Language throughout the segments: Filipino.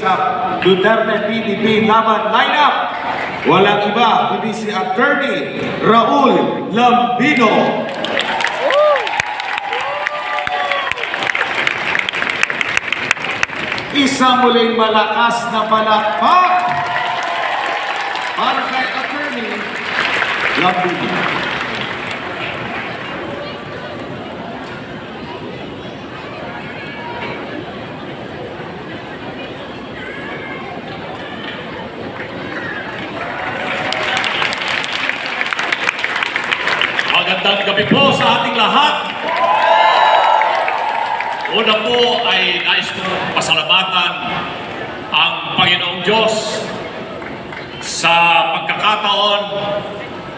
sa Duterte PDP Laban lineup. Walang iba, kundi si Attorney Raul Lambino. Isang muling malakas na palakpak para kay Attorney Lambino. Magandang gabi po sa ating lahat. Una po ay nais kong pasalamatan ang Panginoong Diyos sa pagkakataon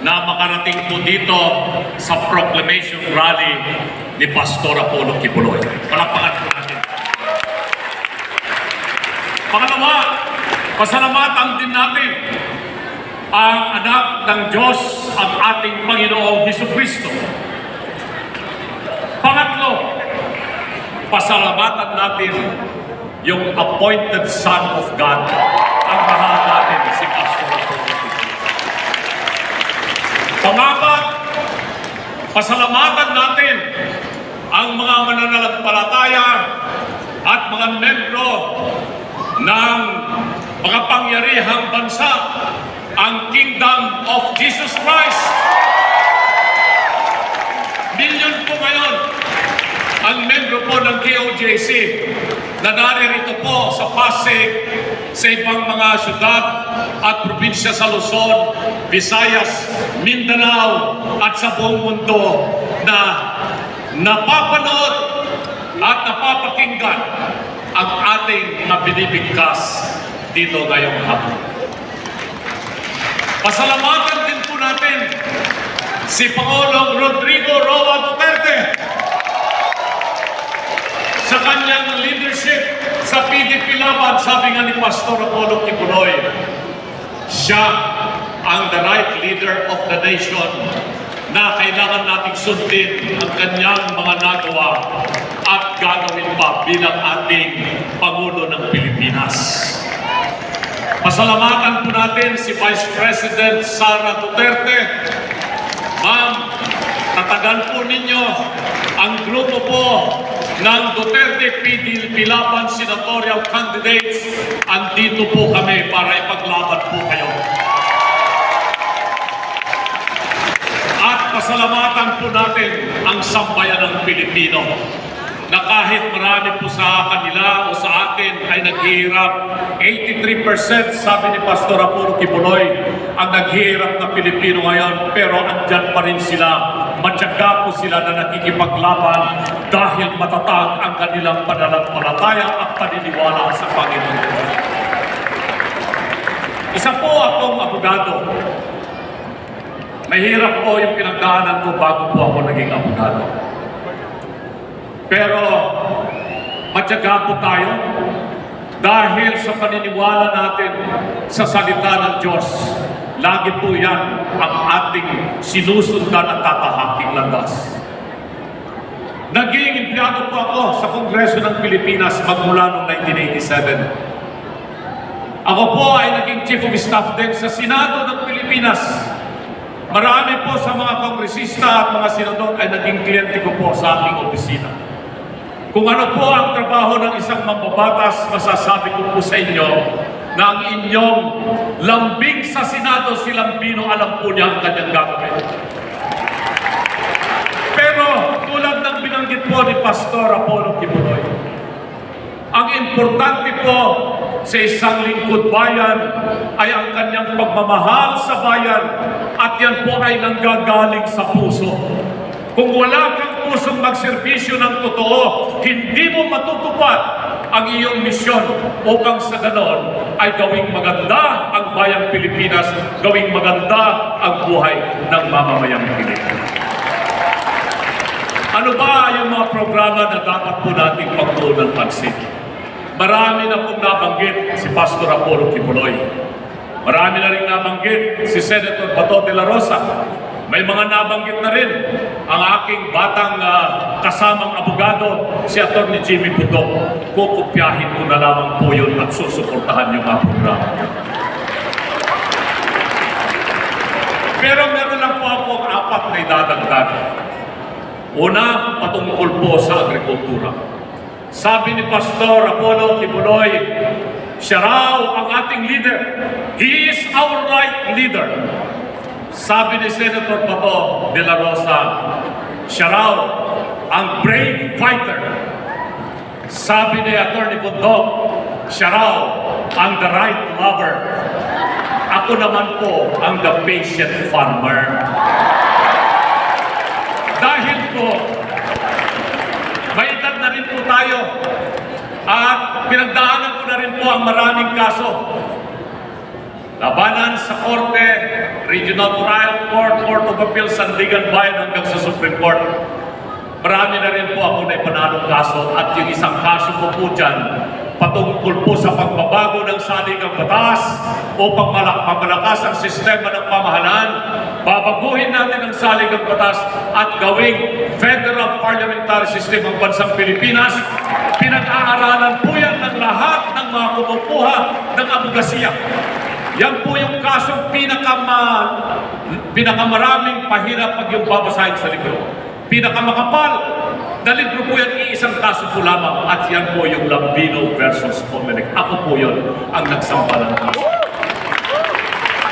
na makarating po dito sa proclamation rally ni Pastor Apollo Kibuloy. Palakpakan po natin. Pangalawa, pasalamatan din natin ang anak ng Diyos, ang ating Panginoong Hesukristo. Pangatlo, pasalamatan natin yung appointed Son of God, ang mahal natin si Pastor Apollo. Pangapat, pasalamatan natin ang mga mananampalataya at mga membro ng mga pangyarihang bansa, ang Kingdom of Jesus Christ. Milyon po ngayon ang membro po ng KOJC na naririto po sa Pasig, sa ibang mga syudad at probinsya sa Luzon, Visayas, Mindanao at sa buong mundo na napapanood at napapakinggan ang ating mga binibigkas dito ngayong hapon. Pasalamatan din po natin si Pangulong Rodrigo Roa Duterte sa kanyang leadership sa PDP Laban. Sabi nga ni Pastor Apollo Kibuloy, siya ang the right leader of the nation na kailangan nating sundin ang kanyang mga nagawa at gagawin pa bilang ating Pangulo ng Pilipinas. Pasalamatan po natin si Vice President Sara Duterte. Ma'am, tatagan po ninyo ang grupo po ng Duterte PDP Laban senatorial candidates. Andito po kami para ipaglaban po kayo. At pasalamatan po natin ang sambayan ng Pilipino na kahit marami po sa kanila o sa atin ay naghihirap, 83% sabi ni Pastor Apollo Kibuloy ang naghihirap na Pilipino ngayon, pero andyan pa rin sila, matyaga po sila na nakikipaglaban dahil matatag ang kanilang pananampalataya at paniniwala sa Panginoon. Isa po akong abogado. Mahirap po yung pinagdaanan ko bago po ako naging abogado. Pero matyaga po tayo dahil sa paniniwala natin sa salita ng Diyos. Lagi po yan ang ating sinusundan at tatahaking landas. Naging empleyado po ako sa Kongreso ng Pilipinas magmula noong 1987. Ako po ay naging Chief of Staff din sa Senado ng Pilipinas. Marami po sa mga kongresista at mga senador ay naging kliyente ko po sa aking opisina. Kung ano po ang trabaho ng isang mambabatas, masasabi ko po sa inyo na ang inyong lambing sa Senado, si Lambino, alam po niya ang kanyang gagawin. Pero tulad ng binanggit po ni Pastor Apollo Kibuloy, ang importante po sa isang lingkod bayan ay ang kanyang pagmamahal sa bayan, at yan po ay nanggagaling sa puso. Kung wala kang pusong magserbisyo ng totoo, hindi mo matutupad ang iyong misyon upang sa ganon ay gawing maganda ang bayang Pilipinas, gawing maganda ang buhay ng mamamayang Pilipinas. Ano ba yung mga programa na dapat po nating pagtuunan ng pansin? Marami na pong nabanggit si Pastor Apollo Kibuloy. Marami na rin nabanggit si Senator Bato de la Rosa. May mga nabanggit na rin ang aking batang kasamang abogado, si Atty. Jimmy Pudok. Kukopyahin ko na lamang po yun at susuportahan yung mga programa. Pero meron lang po akong 4 na idadagdag. Una, patungkol po sa agrikultura. Sabi ni Pastor Apollo Kibuloy, siya raw ang ating leader. He is our right leader. Sabi ni Senator Bato de la Rosa, siya raw ang brave fighter. Sabi ni Atty. Bundok, siya raw ang the right lover. Ako naman po ang the patient farmer. Dahil po, may edad na rin po tayo at pinagdaanan ko na rin po ang maraming kaso. Labanan sa Korte, Regional Trial Court, Court of Appeals, Sandigan Bayan hanggang sa Supreme Court. Marami na rin po ako na ipanalong kaso at yung isang kaso ko po dyan patungkol po sa pagbabago ng saligang batas o pagmalakas ang sistema ng pamahalaan. Babaguhin natin ang saligang batas at gawing federal parliamentary system ang bansang Pilipinas. Pinag-aaralan po yan ng lahat ng mga kumukuha ng abogasiya. Yan po yung kasong pinakamaraming pahirap pag yung babasahin sa libro. Pinakamakapal na libro po yan, iisang kaso po lamang at yan po yung Lambino versus Comelec. Ako po yun ang nagsampa ng kaso.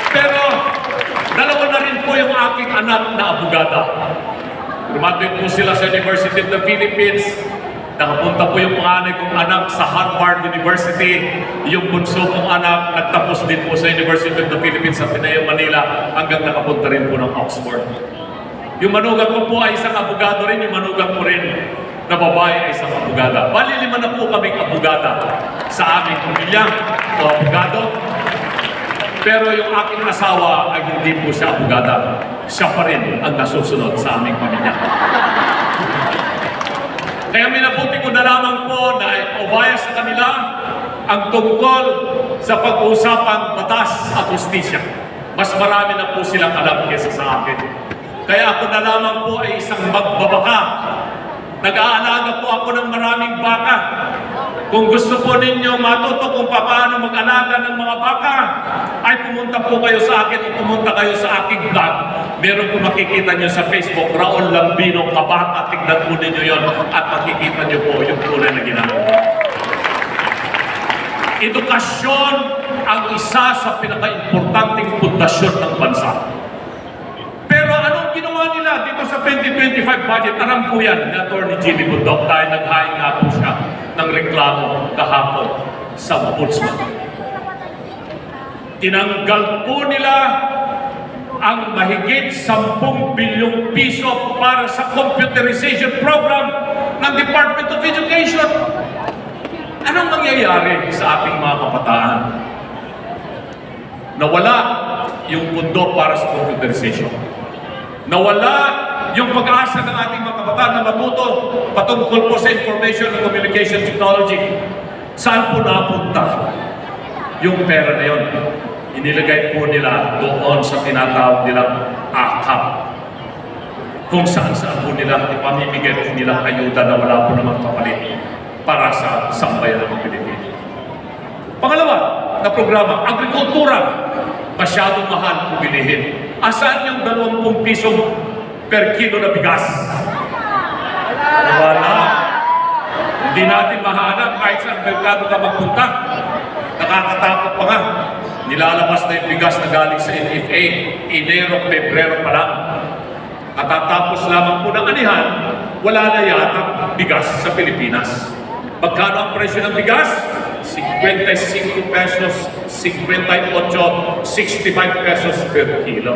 Pero dalawa na rin po yung aking anak na abogada. Graduate po sila sa University of the Philippines. Nakapunta po yung panganay kong anak sa Harvard University. Yung bunso kong anak nagtapos din po sa University of the Philippines sa Ateneo, Manila hanggang nakapunta rin po ng Oxford. Yung manugang ko po ay isang abogado rin, yung manugang ko rin na babae ay isang abogada. Bali, 5 na po kaming abogada sa aming pamilya o abogado. Pero yung aking asawa ay hindi po siya abogada. Siya pa rin ang nasusunod sa aming pamilya. Kaya minabuti ko na lamang po na ipabaya sa kanila ang tungkol sa pag-uusapang batas at justisya. Mas marami na po silang alam kesa sa akin. Kaya ako na lamang po ay isang magbabaka. Nag-aalaga po ako ng maraming baka. Kung gusto po ninyo matuto kung paano mag-alaga ng mga baka, ay pumunta po kayo sa akin o pumunta kayo sa aking vlog. Meron po makikita nyo sa Facebook, Raul Lambino Kabaka. Tignan po ninyo yon at makikita nyo po yung tunay na ginagawa. Edukasyon ang isa sa pinaka-importanting pundasyon ng bansa. Pero anong ginawa nila dito sa 2025 budget? Alam po yan ni Atty. Jimmy Pudok dahil naghain nga po siya ng reklamo kahapon sa Ombudsman. Tinanggal po nila ang mahigit 10 bilyong piso para sa computerization program ng Department of Education. Anong mangyayari sa ating mga kabataan? Nawala yung pundo para sa computerization. Nawala yung pag-asa ng ating mga kabataan na matuto patungkol po sa information and communication technology. Saan po napunta yung pera na yun? Inilagay po nila doon sa tinatawag nilang AKAP. Kung saan-saan po nila ipamimigay po nilang ayuda na wala po namang kapalit para sa sambayan ng Pilipinas. Pangalawa na programa, agrikultura. Masyadong mahal kung bilihin. Asan yung 20 piso per kilo na bigas? Wala. Hindi natin mahanap kahit saan merkado ka magpunta. Nakakatakot pa nga. Nilalabas na yung bigas na galing sa NFA. Enero, Pebrero pa lang. Katatapos lamang po ng anihan, wala na yata bigas sa Pilipinas. Magkano ang presyo ng bigas? 55 pesos, 58, 65 pesos per kilo.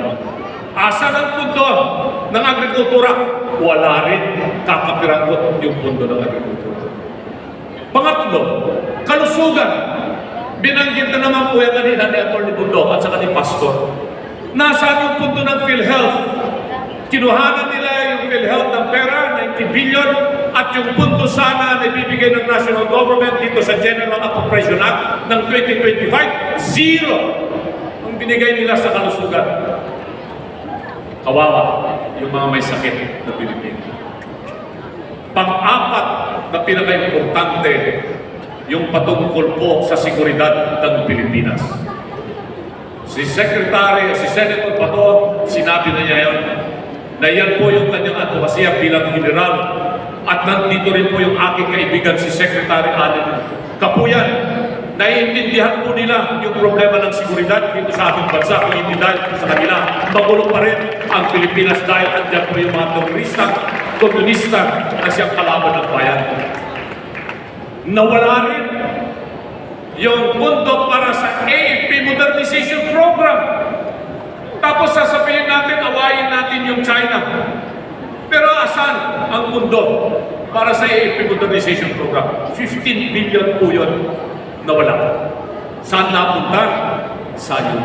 Asan ang pundo ng agrikultura? Wala rin. Kakapiragot yung pundo ng agrikultura. Pangatlo, kalusugan. Binanggit na naman po yan kanina ni Atty. Bundok at saka ni Pastor. Nasaan yung pundo ng PhilHealth? Kinuhanan nila yung PhilHealth ng pera, 90 billion, at yung punto sana na ibibigay ng national government dito sa General Appropriation Act ng 2025, zero ang binigay nila sa kalusugan. Kawawa yung mga may sakit na Pilipino. Pang-apat na pinaka-importante, yung patungkol po sa seguridad ng Pilipinas. Si Senator Bato, sinabi na niya yun, na yan po yung kanyang advokasya bilang general. At nandito rin po yung aking kaibigan, si Secretary Allen Kapuyan. Naiintindihan po nila yung problema ng seguridad dito sa ating bansa. Kung hindi dahil po sa kanila, magulo pa rin ang Pilipinas dahil andyan po yung mga terorista, komunista na siyang kalaban ng bayan. Nawala rin yung mundo para sa AFP Modernization Program. Tapos sasabihin natin, awayin natin yung China. Pero asan ang mundo para sa AFP Modernization Program? 15 billion po yun nawala. Saan napunta? Sayang.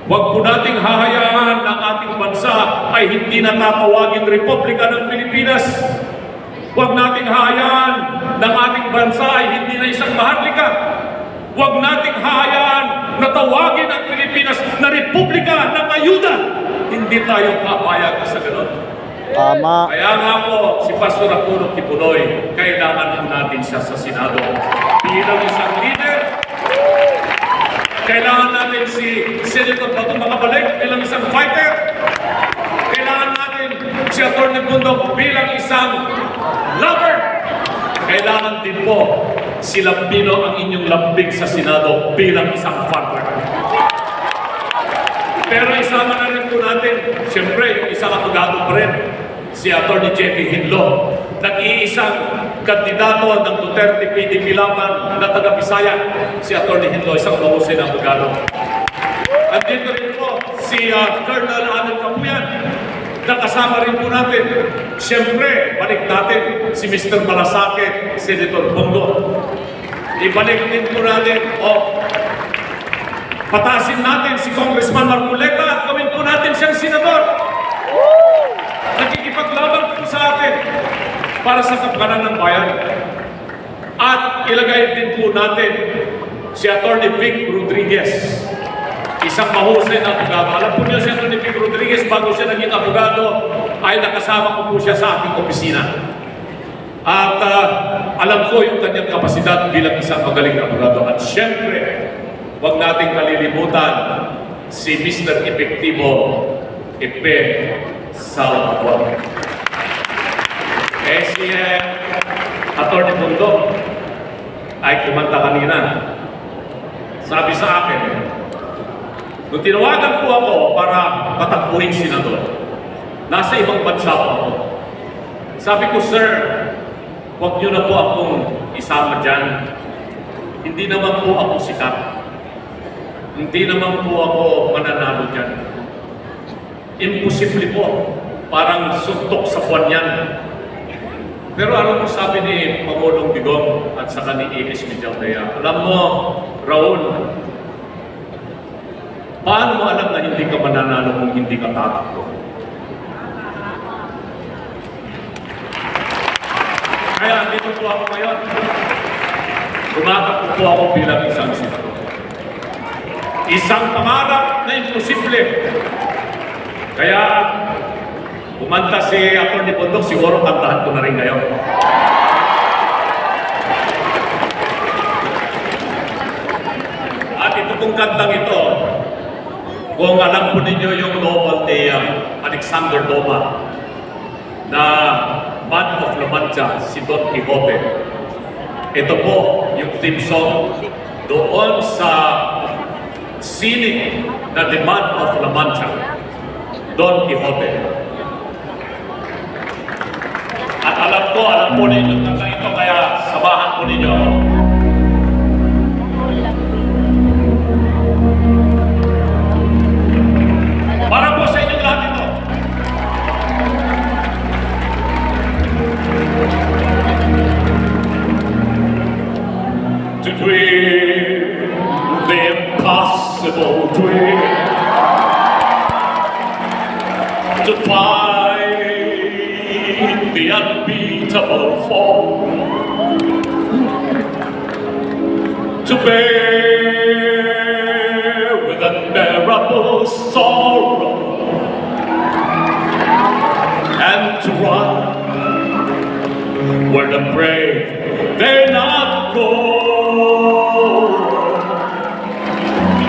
Huwag po nating hahayaan na ang ating bansa ay hindi natatawagin Republika ng Pilipinas. Huwag nating hahayaan na ang ating bansa ay hindi na isang maharlika. Huwag nating hahayaan na tawagin ang Pilipinas na Republika ng Ayuda. Hindi tayo papayag sa ganon. Tama. Kaya nga po, si Pastor Apollo Kibuloy, kailangan po natin siya sa Senado. Bilang isang leader, kailangan natin si Senator Bato makabalik bilang isang fighter. Kailangan natin si Atty. Bundok bilang isang lover. Kailangan din po si Lambino ang inyong lambing sa Senado bilang isang father. Pero isama na rin po natin, siyempre, yung isang abogado pa rin, si Atty. Jeffy Hinlo, nag-iisang kandidato ng Duterte PDP laban na taga-Bisaya, si Atty. Hinlo, isang mahusay na abogado. Andito rin po si Colonel Allen Kapuyan, nakasama rin po natin. Siyempre, balik natin si Mr. Malasakit, Senator Bongo. Ibalik din po natin, patasin natin si Congressman Marcoleta at gawin po natin siyang senador. Nagkikipaglaban po sa atin para sa kapakanan ng bayan. At ilagay din po natin si Atty. Vic Rodriguez, isang mahusay na abogado. Alam po niyo si Atty. Vic Rodriguez, bago siya naging abogado, ay nakasama ko po siya sa aking opisina. At alam ko yung kanyang kapasidad bilang isang magaling na abogado. At syempre, huwag nating kalilimutan si Mr. Epektibo Epe Salvador. Si Atty. Bundok ay kumanta kanina. Sabi sa akin, nung tinawagan po ako para patakbuhin senador, nasa ibang bansa po ako. Sabi ko, sir, huwag niyo na po akong isama dyan. Hindi naman po ako sikat. Hindi naman po ako mananalo dyan. Imposible po. Parang suntok sa buwan yan. Pero alam mo sabi ni Pangulong Digong at saka ni A.S. Mijaldea, alam mo, Raul, paano mo alam na hindi ka mananalo kung hindi ka tatakbo? Kaya dito po ako ngayon. Tumatakbo po ako bilang isang senador. Isang pangarap na imposible. Kaya, kumanta si Atty. Bundok, siguro kantahan ko na rin ngayon. At ito pong kantang ito, kung alam po ninyo yung novel ni Alexander Dumas na Man of La Mancha, si Don Quixote. Ito po yung theme song doon sa scenic na The Man of La Mancha, Don Quixote. At alam po ninyo kanta ito, kaya samahan po ninyo ako. Para po sa inyong lahat ito. To dream the impossible dream, to find the unbeatable fall, to bear with unbearable sorrow to run where the brave dare not go,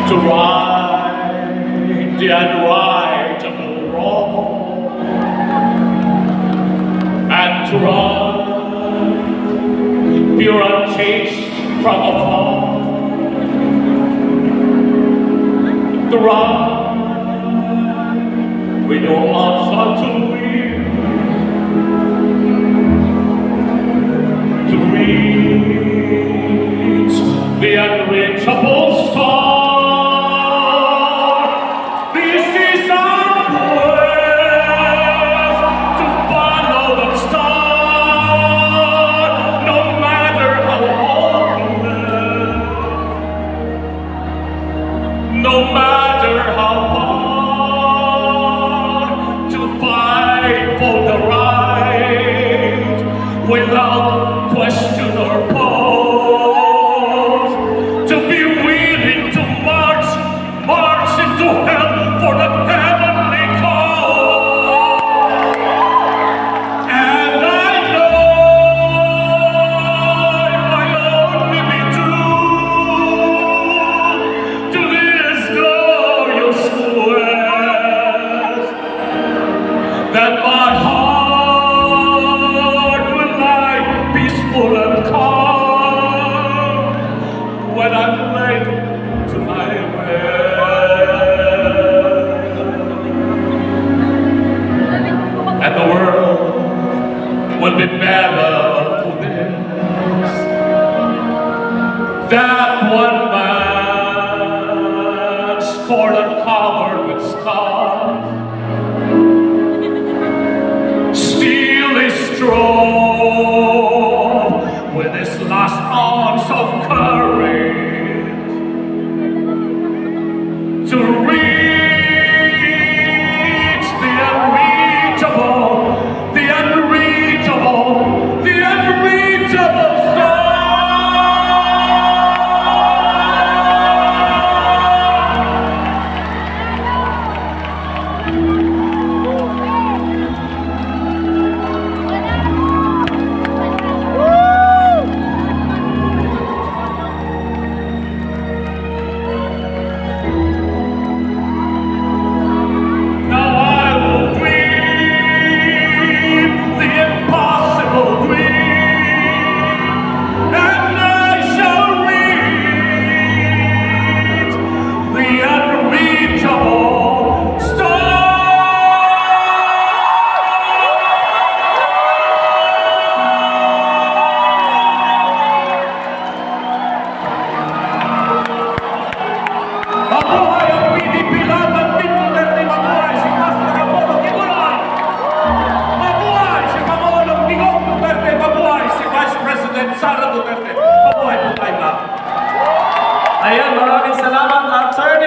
to right the unrightable wrong, and to run pure unchanged from afar, to run with no answer to win, to reach the unreachable star. This is our quest, to follow the star, no matter how hopeless, no matter how far, to fight for the right without question or pause, to be willing to march into hell for the heavenly cause. And I know it might only be true to this glorious quest that my heart will lie peaceful and calm when I'm late to my rest. And the world will be better for this. That one man scored and covered with scars still is strong with his last ounce of courage to reach the unreachable, the unreachable, the unreachable star. Now I will dream the impossible dream, and I shall reach the unreachable star. Mabuhay ang PDP laban dito Duterte, mabuhay si Pastor Apollo Kibuloy! Mabuhay si Pangulong Digong Duterte, mabuhay si Vice President Sara Duterte, mabuhay po tayo lahat. Ayan, maraming salamat, Attorney.